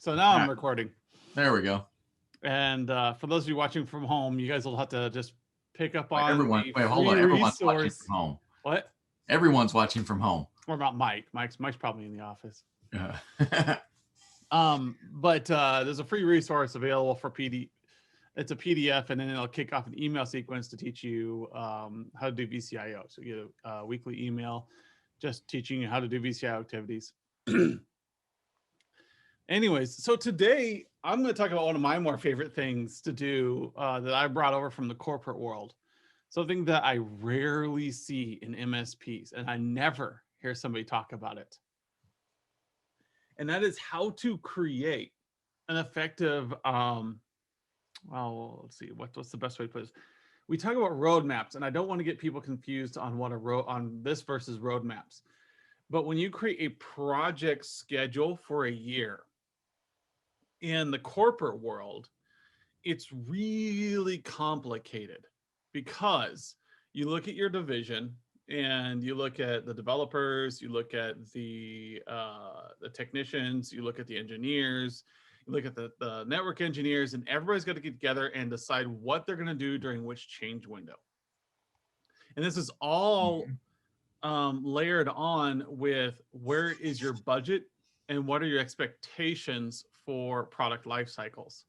So now All I'm right, recording. there we go. And for those of you watching from home, you guys will have to just pick up Wait, on everyone, the wait, hold free on. Everyone's watching resource. from home. What? Everyone's watching from home. Or about Mike. Mike's probably in the office. Uh, But there's a free resource available for PD. It's a PDF, and then it'll kick off an email sequence to teach you how to do VCIO. So you get a weekly email just teaching you how to do VCIO activities. Anyways, so today I'm going to talk about one of my more favorite things to do that I brought over from the corporate world. Something that I rarely see in MSPs, and I never hear somebody talk about it. And that is how to create an effective, well, let's see, what's the best way to put this? We talk about roadmaps, and I don't want to get people confused on what on this versus roadmaps. But when you create a project schedule for a year, in the corporate world, it's really complicated because you look at your division and you look at the developers, you look at the technicians, you look at the engineers, you look at the network engineers, and everybody's got to get together and decide what they're going to do during which change window. And this is all layered on with where is your budget and what are your expectations for product life cycles.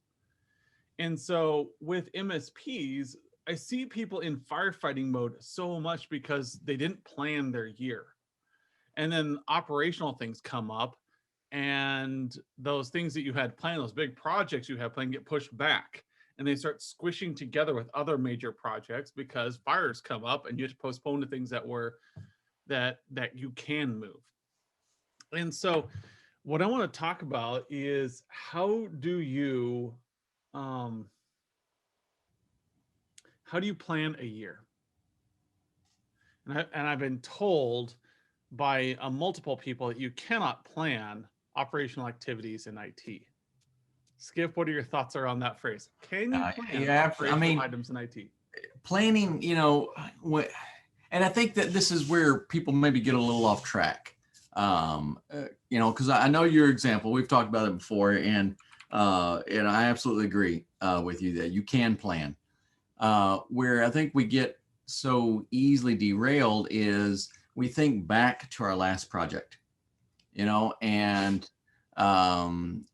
And so with MSPs, I see people in firefighting mode so much because they didn't plan their year. And then operational things come up, and those things that you had planned, those big projects you had planned, get pushed back. And they start squishing together with other major projects because fires come up and you have to postpone the things that you can move. And so what I want to talk about is um, how do you plan a year? And I've been told by multiple people that you cannot plan operational activities in IT. Skip, what are your thoughts around that phrase? Can you plan yeah, I operational mean, items in IT? planning, and I think that this is where people maybe get a little off track. Because I know your example, we've talked about it before, and I absolutely agree with you that you can plan. Where I think we get so easily derailed is we think back to our last project, and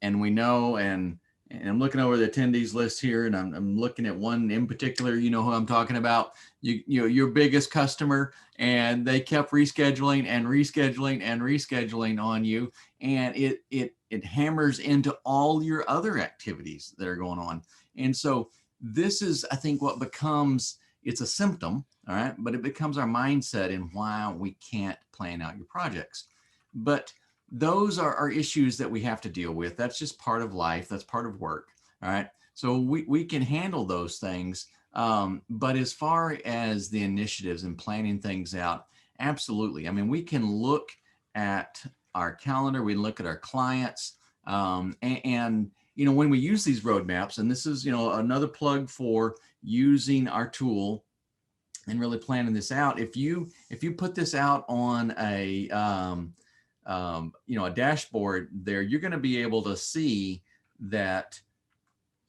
we know, and I'm looking over the attendees list here, and I'm looking at one in particular. You know who I'm talking about. Your biggest customer, and they kept rescheduling and rescheduling and rescheduling on you, and it hammers into all your other activities that are going on. And so this is, I think, what becomes, it's a symptom, all right, but it becomes our mindset in why we can't plan out your projects. But those are issues that we have to deal with. That's just part of life. That's part of work. All right. So we can handle those things. But as far as the initiatives and planning things out, absolutely. I mean, we can look at our calendar, we look at our clients, and when we use these roadmaps, and this is, another plug for using our tool and really planning this out. If you put this out on a dashboard there, you're going to be able to see that,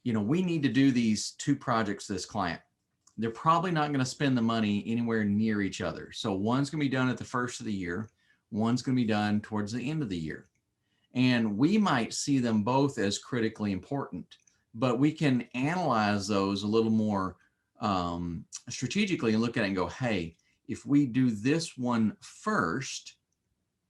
we need to do these two projects to this client. They're probably not going to spend the money anywhere near each other. So one's going to be done at the first of the year. One's going to be done towards the end of the year. And we might see them both as critically important, but we can analyze those a little more strategically and look at it and go, hey, if we do this one first,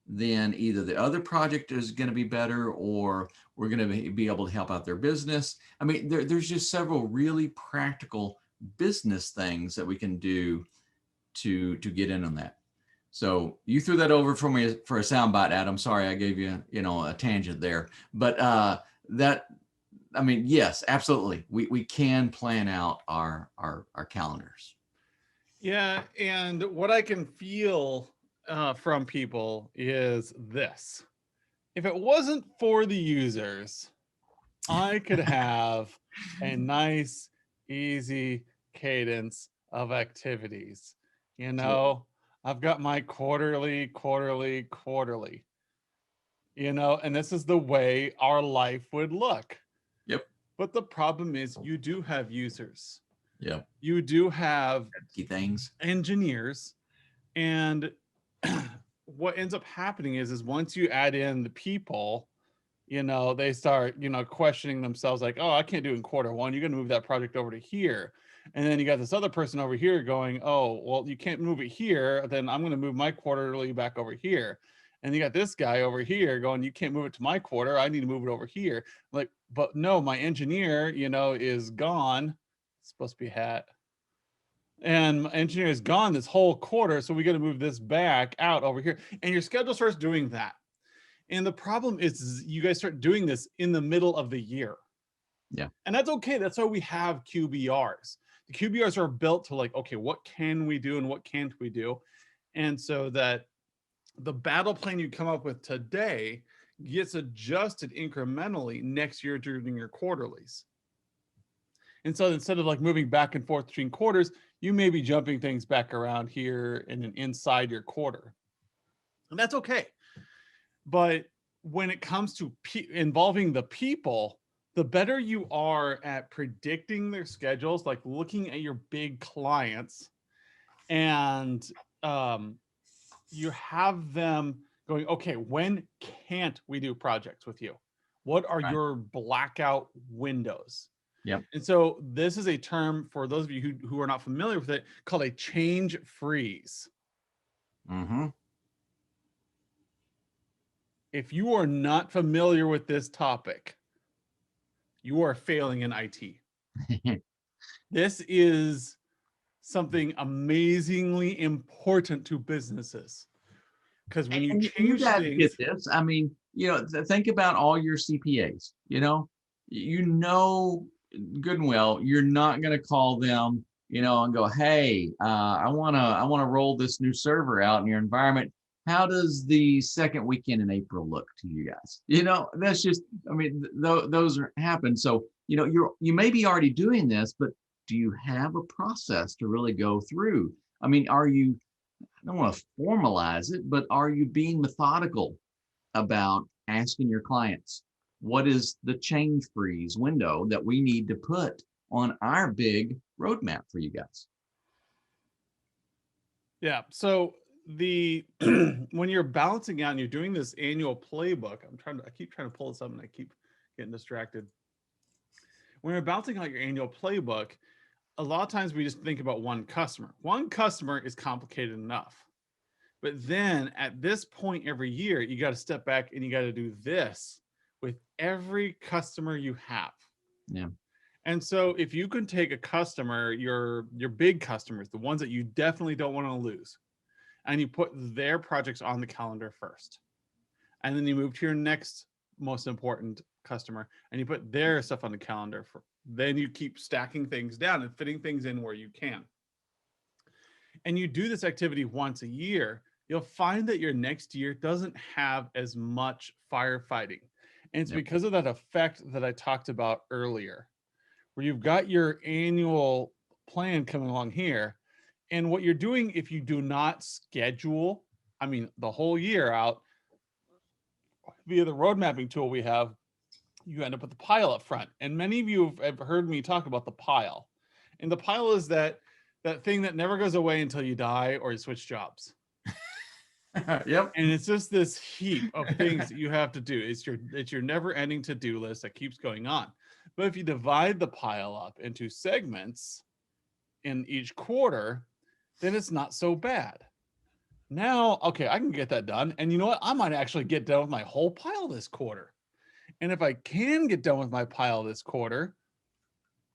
then either the other project is going to be better, or we're going to be able to help out their business. I mean, there's just several really practical business things that we can do to get in on that. So you threw that over for me for a soundbite, Adam. Sorry, I gave you, a tangent there. But yes, absolutely. We can plan out our calendars. Yeah, and what I can feel from people is this. If it wasn't for the users, I could have a nice, easy cadence of activities. You Absolutely. know, I've got my quarterly. and this is the way our life would look. Yep. But the problem is you do have users, Yep. you do have Key things. engineers, and what ends up happening is once you add in the people, they start, questioning themselves like, oh, I can't do it in quarter one. You're going to move that project over to here. And then you got this other person over here going, oh, well, you can't move it here. Then I'm going to move my quarterly back over here. And you got this guy over here going, you can't move it to my quarter. I need to move it over here. Like, but no, my engineer, is gone. It's supposed to be hat. And my engineer is gone this whole quarter. So we got to move this back out over here. And your schedule starts doing that. And the problem is you guys start doing this in the middle of the year. Yeah. And that's okay. That's why we have QBRs. The QBRs are built to like, okay, what can we do and what can't we do? And so that the battle plan you come up with today gets adjusted incrementally next year during your quarterlies. And so instead of like moving back and forth between quarters, you may be jumping things back around here and inside your quarter. And that's okay. But when it comes to involving the people, the better you are at predicting their schedules, like looking at your big clients, and you have them going, okay, when can't we do projects with you? What are your blackout windows? Yep. And so this is a term for those of you who are not familiar with it called a change freeze. Mm-hmm. If you are not familiar with this topic, you are failing in IT. This is something amazingly important to businesses, because when you change things, get this. I mean, think about all your CPAs. Good and well, you're not going to call them, and go, hey, I want to roll this new server out in your environment. How does the second weekend in April look to you guys? That's just, I mean, those happen. So, you may be already doing this, but do you have a process to really go through? I mean, I don't want to formalize it, but are you being methodical about asking your clients, what is the change freeze window that we need to put on our big roadmap for you guys? Yeah. So when you're balancing out and you're doing this annual playbook, I keep trying to pull this up and I keep getting distracted. When you're balancing out your annual playbook, a lot of times we just think about one customer. One customer is complicated enough. But then at this point every year, you got to step back and you got to do this with every customer you have. Yeah. And so if you can take a customer, your big customers, the ones that you definitely don't want to lose, and you put their projects on the calendar first, and then you move to your next most important customer and you put their stuff on the calendar then you keep stacking things down and fitting things in where you can. And you do this activity once a year, you'll find that your next year doesn't have as much firefighting. And it's because of that effect that I talked about earlier, where you've got your annual plan coming along here. And what you're doing, if you do not schedule, the whole year out via the road mapping tool we have, you end up with the pile up front. And many of you have heard me talk about the pile. And the pile is that thing that never goes away until you die or you switch jobs. Yep. And it's just this heap of things that you have to do. It's your never-ending to-do list that keeps going on. But if you divide the pile up into segments in each quarter, then it's not so bad. Now, okay, I can get that done. And you know what? I might actually get done with my whole pile this quarter. And if I can get done with my pile this quarter,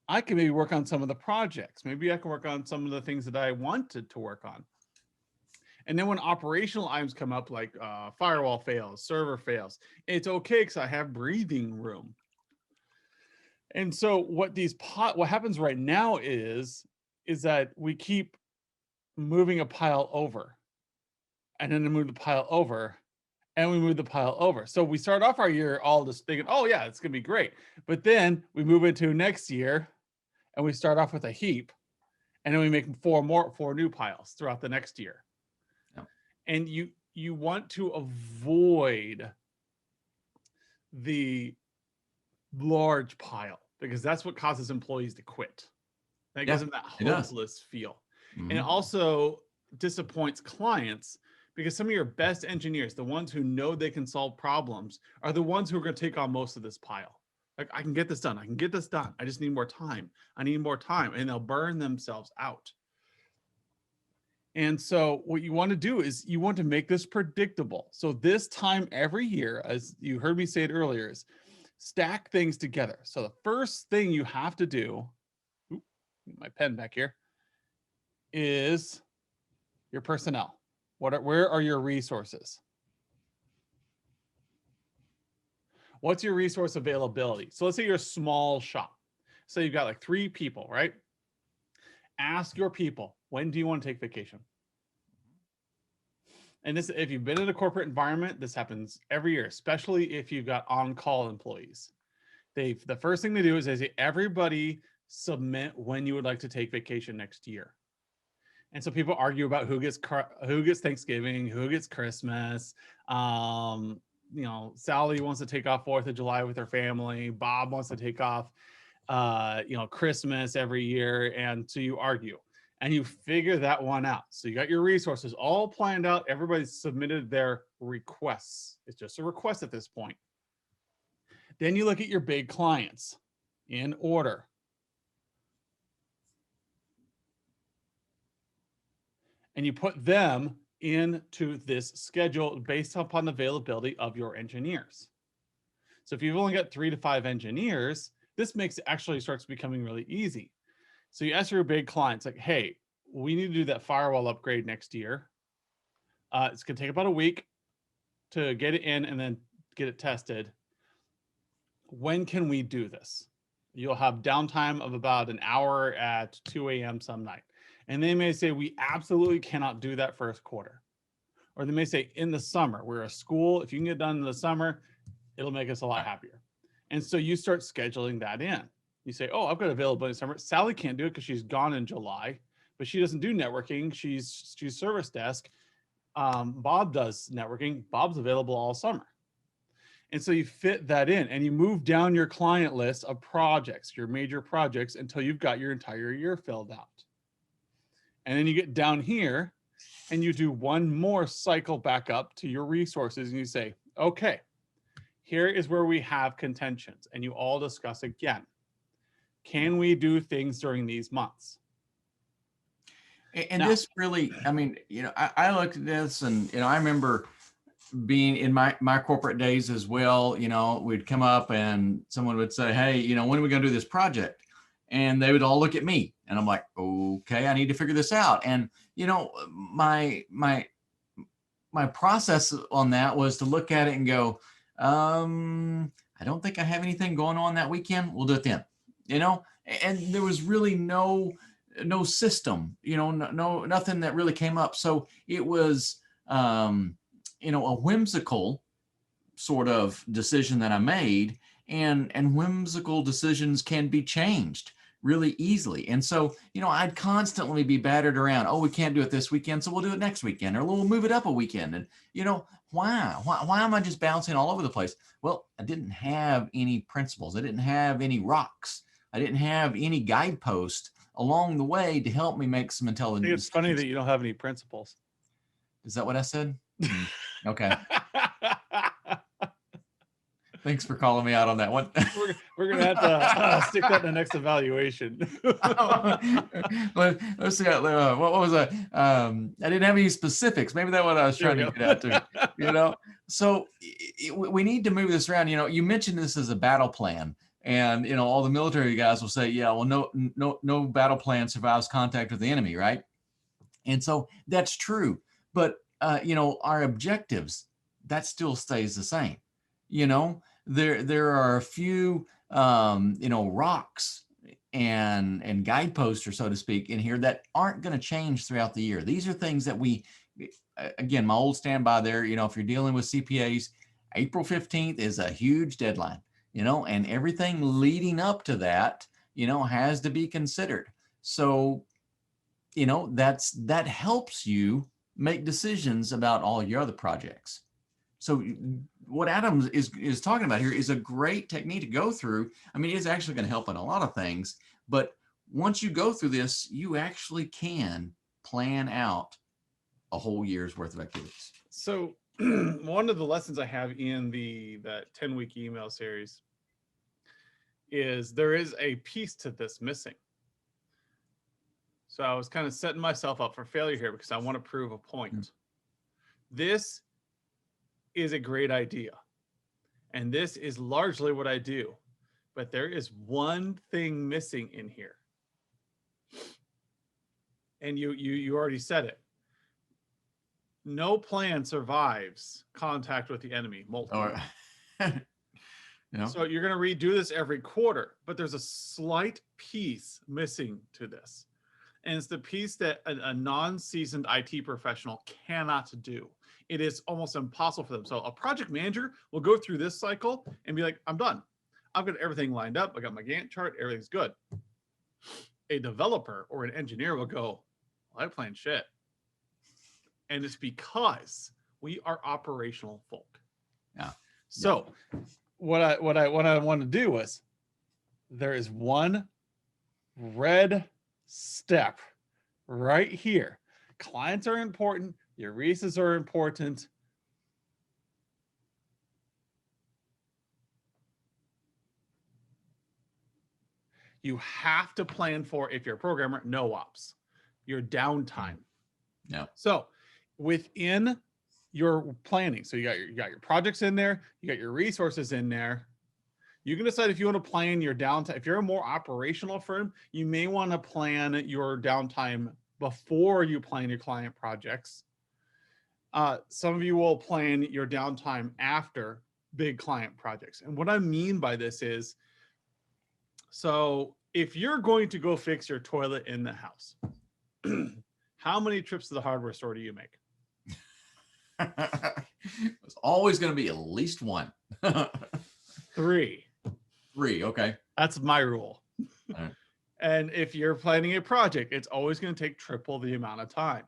I can maybe work on some of the projects. Maybe I can work on some of the things that I wanted to work on. And then when operational items come up, like firewall fails, server fails, it's okay because I have breathing room. And so what happens right now is that we keep moving a pile over, and then we move the pile over, and we move the pile over. So we start off our year all just thinking, oh yeah, it's gonna be great. But then we move into next year and we start off with a heap, and then we make four new piles throughout the next year. Yep. And you want to avoid the large pile, because that's what causes employees to quit. That gives Yeah, them that it does. hopeless feel. And it Mhm. also disappoints clients because some of your best engineers, the ones who know they can solve problems, are the ones who are going to take on most of this pile. Like, I can get this done. I can get this done. I just need more time. I need more time. And they'll burn themselves out. And so what you want to do is you want to make this predictable. So this time every year, as you heard me say it earlier, is stack things together. So the first thing you have to do, oop, my pen back here, is your personnel. Where are your resources? What's your resource availability? So let's say you're a small shop. So you've got like 3 people, right? Ask your people, when do you want to take vacation? And this, if you've been in a corporate environment, this happens every year, especially if you've got on-call employees. The first thing they do is they say, everybody submit when you would like to take vacation next year. And so people argue about who gets Thanksgiving, who gets Christmas. You know, Sally wants to take off 4th of July with her family. Bob wants to take off, you know, Christmas every year. And so you argue and you figure that one out. So you got your resources all planned out. Everybody's submitted their requests. It's just a request at this point. Then you look at your big clients in order. And you put them into this schedule based upon the availability of your engineers. So if you've only got 3 to 5 engineers, this makes it actually starts becoming really easy. So you ask your big clients like, hey, we need to do that firewall upgrade next year. It's going to take about a week to get it in and then get it tested. When can we do this? You'll have downtime of about an hour at 2 a.m. some night. And they may say, we absolutely cannot do that first quarter. Or they may say, in the summer, we're a school. If you can get done in the summer, it'll make us a lot happier. And so you start scheduling that in. You say, oh, I've got availability in summer. Sally can't do it because she's gone in July, but she doesn't do networking. She's service desk. Bob does networking. Bob's available all summer. And so you fit that in and you move down your client list of projects, your major projects, until you've got your entire year filled out. And then you get down here and you do one more cycle back up to your resources and you say, okay, here is where we have contentions. And you all discuss again, can we do things during these months? And this really, I mean, you know, I looked at this and, you know, I remember being in my corporate days as well. You know, we'd come up and someone would say, hey, you know, when are we going to do this project? And they would all look at me and I'm like, okay, I need to figure this out. And, you know, my process on that was to look at it and go, I don't think I have anything going on that weekend. We'll do it then, you know, and there was really no system, you know, nothing that really came up. So it was, you know, a whimsical sort of decision that I made, and whimsical decisions can be changed really easily. And so, you know, I'd constantly be battered around. Oh, we can't do it this weekend, so we'll do it next weekend, or we'll move it up a weekend. And, you know, why am I just bouncing all over the place? Well, I didn't have any principles. I didn't have any rocks. I didn't have any guidepost along the way to help me make some intelligent I think it's funny that you don't have any principles. Is that what I said? Okay. Thanks for calling me out on that one. We're going to have to stick that in the next evaluation. Let's see. What was that? I didn't have any specifics. Maybe that's what I was trying to get out to, you know? So we need to move this around. You know, you mentioned this as a battle plan. And, you know, all the military guys will say, yeah, well, no battle plan survives contact with the enemy, right? And so that's true. But, you know, our objectives, that still stays the same. You know, there are a few, you know, rocks and guideposts, or so to speak, in here that aren't going to change throughout the year. These are things that we, again, my old standby there, you know, if you're dealing with CPAs, April 15th is a huge deadline. You know, and everything leading up to that, you know, has to be considered. So, you know, that helps you make decisions about all your other projects. So what Adam is talking about here is a great technique to go through. I mean, it's actually going to help in a lot of things, but once you go through this, you actually can plan out a whole year's worth of activities. So one of the lessons I have in that 10-week email series is there is a piece to this missing. So I was kind of setting myself up for failure here because I want to prove a point. This is a great idea. And this is largely what I do. But there is one thing missing in here. And you already said it. No plan survives contact with the enemy multiple. So you're going to redo this every quarter, but there's a slight piece missing to this. And it's the piece that a non-seasoned IT professional cannot do. It is almost impossible for them. So a project manager will go through this cycle and be like, I'm done. I've got everything lined up. I got my Gantt chart. Everything's good. A developer or an engineer will go, well, I plan shit. And it's because we are operational folk. Yeah. So what I want to do was, there is one red step right here. Clients are important. Your releases are important. You have to plan for, if you're a programmer, no ops, your downtime. Yeah. So within your planning, so you got your projects in there, you got your resources in there. You can decide if you want to plan your downtime. If you're a more operational firm, you may want to plan your downtime before you plan your client projects. Some of you will plan your downtime after big client projects. And what I mean by this is, so if you're going to go fix your toilet in the house, how many trips to the hardware store do you make? It's always going to be at least one. 3. 3, okay. That's my rule. All right. And if you're planning a project, it's always going to take triple the amount of time.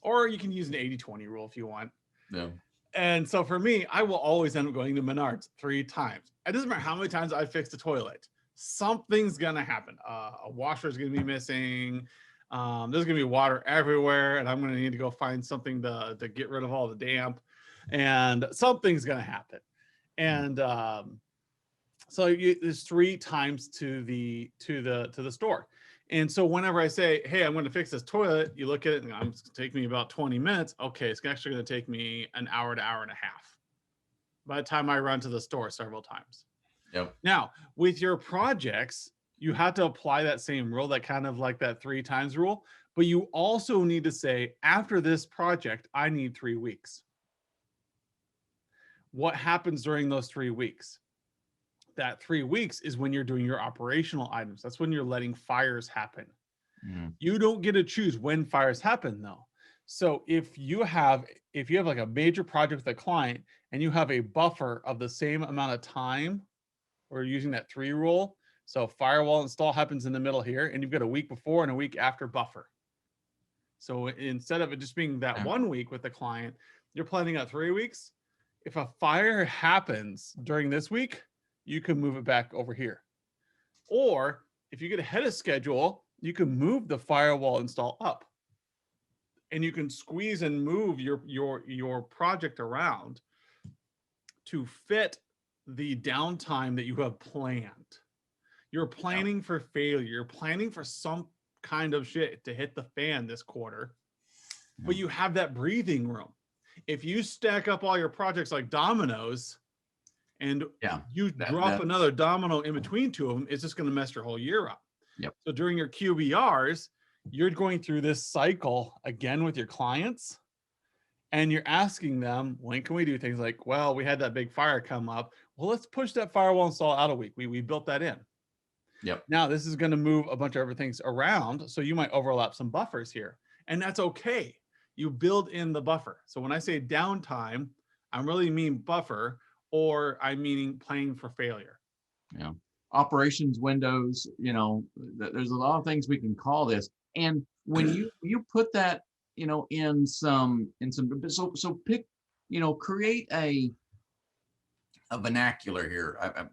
Or you can use an 80-20 rule if you want. Yeah. And so for me, I will always end up going to Menards 3 times. It doesn't matter how many times I fix the toilet. Something's going to happen. A washer is going to be missing. There's going to be water everywhere. And I'm going to need to go find something to get rid of all the damp. And something's going to happen. And so there's 3 times to the store. And so whenever I say, hey, I'm going to fix this toilet, you look at it and it's going to take me about 20 minutes. Okay, it's actually going to take me an hour to hour and a half by the time I run to the store several times. Yep. Now, with your projects, you have to apply that same rule, that kind of like that 3 times rule. But you also need to say, after this project, I need 3 weeks. What happens during those 3 weeks? That 3 weeks is when you're doing your operational items. That's when you're letting fires happen. You don't get to choose when fires happen though. So if you have like a major project with a client and you have a buffer of the same amount of time, or using that 3 rule. So firewall install happens in the middle here, and you've got a week before and a week after buffer. So instead of it just being that 1 week with the client, you're planning out 3 weeks. If a fire happens during this week, you can move it back over here. Or if you get ahead of schedule, you can move the firewall install up. And you can squeeze and move your project around to fit the downtime that you have planned. You're planning for failure. You're planning for some kind of shit to hit the fan this quarter, but you have that breathing room. If you stack up all your projects like dominoes, and you drop another domino in between 2 of them, it's just going to mess your whole year up. Yep. So during your QBRs, you're going through this cycle again with your clients, and you're asking them, when can we do things like, well, we had that big fire come up. Well, let's push that firewall install out a week. We built that in. Yep. Now this is going to move a bunch of other things around. So you might overlap some buffers here, and that's okay. You build in the buffer. So when I say downtime, I really mean buffer, or I'm meaning planning for failure. Yeah. Operations windows, there's a lot of things we can call this. And when you put that, in some, so pick, create a a vernacular here. I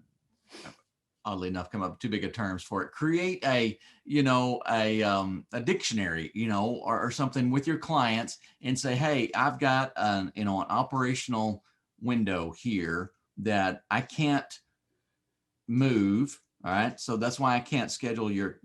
oddly enough come up with too big of terms for it. Create a, a dictionary, or something with your clients and say, hey, I've got an operational window here that I can't move. All right. So that's why I can't schedule your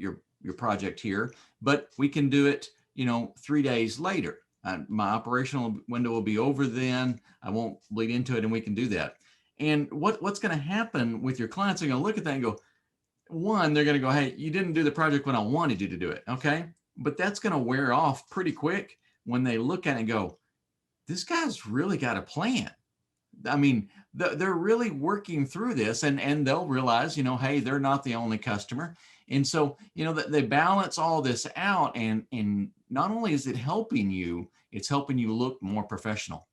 project here, but we can do it, 3 days later. My operational window will be over then. I won't bleed into it, and we can do that. And what's going to happen with your clients? They're going to look at that and go, one, they're going to go, hey, you didn't do the project when I wanted you to do it. Okay. But that's going to wear off pretty quick when they look at it and go, this guy's really got a plan. I mean, they're really working through this, and they'll realize, hey, they're not the only customer. And so, they balance all this out, and not only is it helping you, it's helping you look more professional.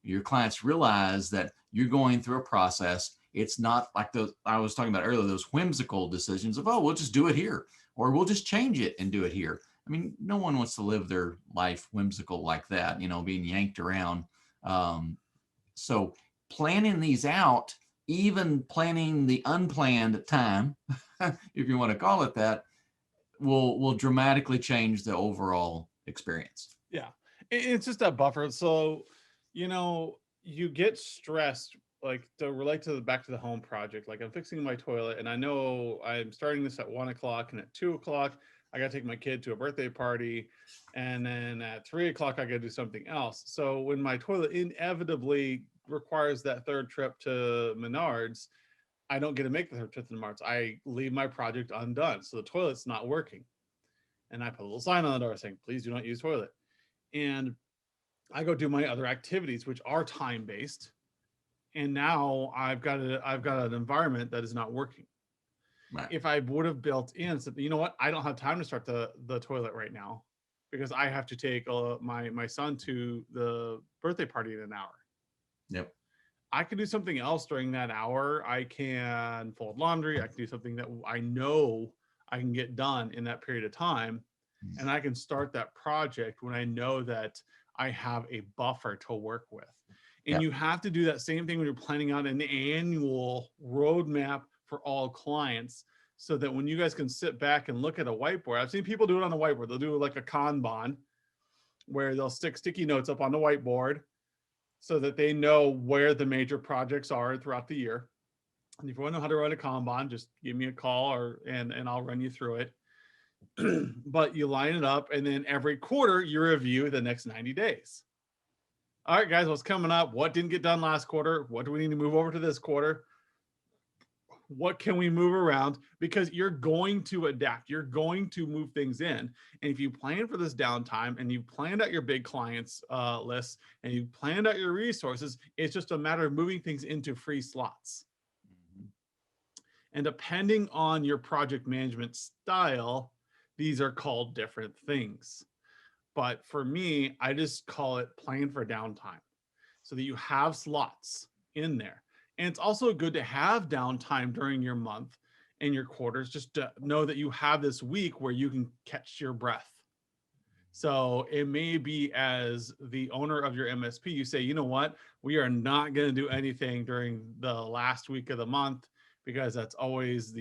Your clients realize that you're going through a process. It's not like those I was talking about earlier, those whimsical decisions of, oh, we'll just do it here, or we'll just change it and do it here. I mean, no one wants to live their life whimsical like that, being yanked around. So planning these out, even planning the unplanned time, if you want to call it that, will dramatically change the overall experience. Yeah. It's just a buffer. So, you get stressed, like to relate to the back to the home project. Like I'm fixing my toilet and I know I'm starting this at 1 o'clock, and at 2 o'clock, I got to take my kid to a birthday party. And then at 3 o'clock, I got to do something else. So when my toilet inevitably requires that third trip to Menards, I don't get to make the third trip to Menards. I leave my project undone. So the toilet's not working. And I put a little sign on the door saying, please do not use toilet. And I go do my other activities, which are time-based. And now I've got an environment that is not working. Right. If I would have built in something, you know what? I don't have time to start the toilet right now because I have to take my son to the birthday party in an hour. Yep. I can do something else during that hour. I can fold laundry. I can do something that I know I can get done in that period of time. And I can start that project when I know that I have a buffer to work with. And Yep. you have to do that same thing when you're planning out an annual roadmap for all clients, so that when you guys can sit back and look at a whiteboard. I've seen people do it on a whiteboard. They'll do like a Kanban where they'll stick sticky notes up on the whiteboard so that they know where the major projects are throughout the year. And if you want to know how to run a Kanban, just give me a call and I'll run you through it. But you line it up, and then every quarter you review the next 90 days. All right, guys, what's coming up? What didn't get done last quarter? What do we need to move over to this quarter? What can we move around? Because you're going to adapt. You're going to move things in. And if you plan for this downtime and you planned out your big clients list and you planned out your resources, it's just a matter of moving things into free slots. Mm-hmm. And depending on your project management style, these are called different things. But for me, I just call it plan for downtime so that you have slots in there. And it's also good to have downtime during your month and your quarters, just to know that you have this week where you can catch your breath. So it may be, as the owner of your MSP, you say, you know what, we are not going to do anything during the last week of the month, because that's always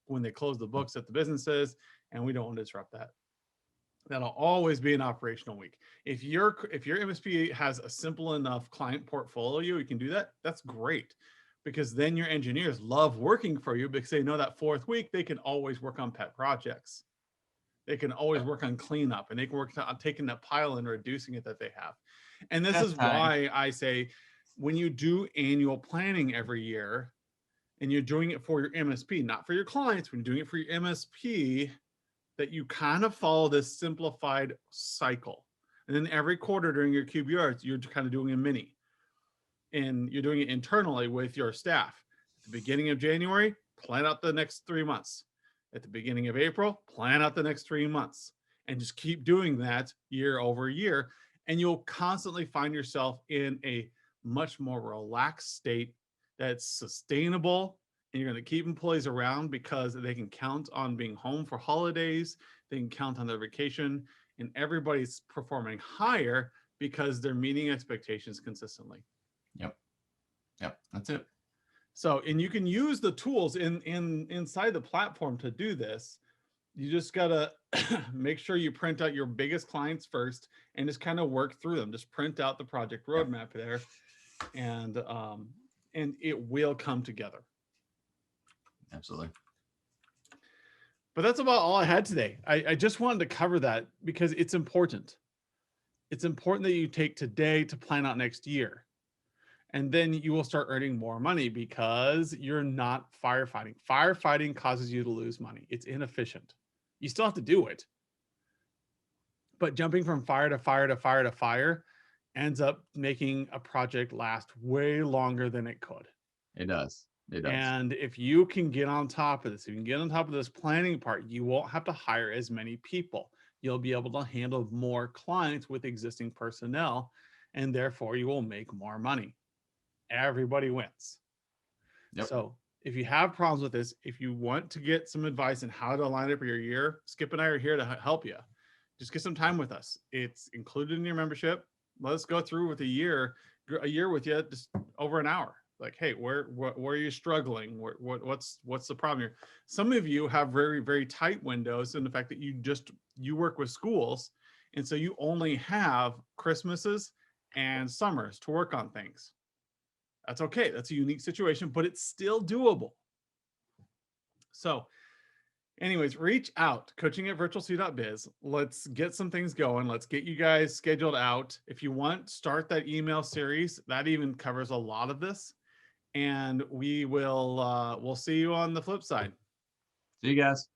when they close the books at the businesses, and we don't want to disrupt that. That'll always be an operational week. If your MSP has a simple enough client portfolio, you can do that. That's great, because then your engineers love working for you because they know that fourth week they can always work on pet projects. They can always work on cleanup, and they can work on taking that pile and reducing it that they have. And this is why I say, when you do annual planning every year and you're doing it for your MSP, not for your clients, when you're doing it for your MSP, that you kind of follow this simplified cycle. And then every quarter during your QBRs, you're kind of doing a mini. And you're doing it internally with your staff. At the beginning of January, plan out the next 3 months. At the beginning of April, plan out the next 3 months. And just keep doing that year over year. And you'll constantly find yourself in a much more relaxed state that's sustainable. And you're going to keep employees around because they can count on being home for holidays. They can count on their vacation, and everybody's performing higher because they're meeting expectations consistently. Yep. That's it. So, and you can use the tools inside the platform to do this. You just gotta make sure you print out your biggest clients first and just kind of work through them. Just print out the project Yep. roadmap there, and it will come together. Absolutely. But that's about all I had today. I just wanted to cover that because it's important. It's important that you take today to plan out next year. And then you will start earning more money because you're not firefighting. Firefighting causes you to lose money. It's inefficient. You still have to do it. But jumping from fire to fire to fire to fire ends up making a project last way longer than it could. It does. It does. And if you can get on top of this, if you can get on top of this planning part, you won't have to hire as many people. You'll be able to handle more clients with existing personnel, and therefore you will make more money. Everybody wins. Yep. So if you have problems with this, if you want to get some advice on how to align up your year, Skip and I are here to help you. Just get some time with us. It's included in your membership. Let us go through with a year with you, just over an hour. Like, hey, where are you struggling? What's the problem here? Some of you have very, very tight windows in the fact that you work with schools, and so you only have Christmases and summers to work on things. That's okay. That's a unique situation, but it's still doable. So anyways, reach out, coaching@virtualc.biz. Let's get some things going. Let's get you guys scheduled out. If you want, start that email series. That even covers a lot of this. And we'll see you on the flip side. See you guys.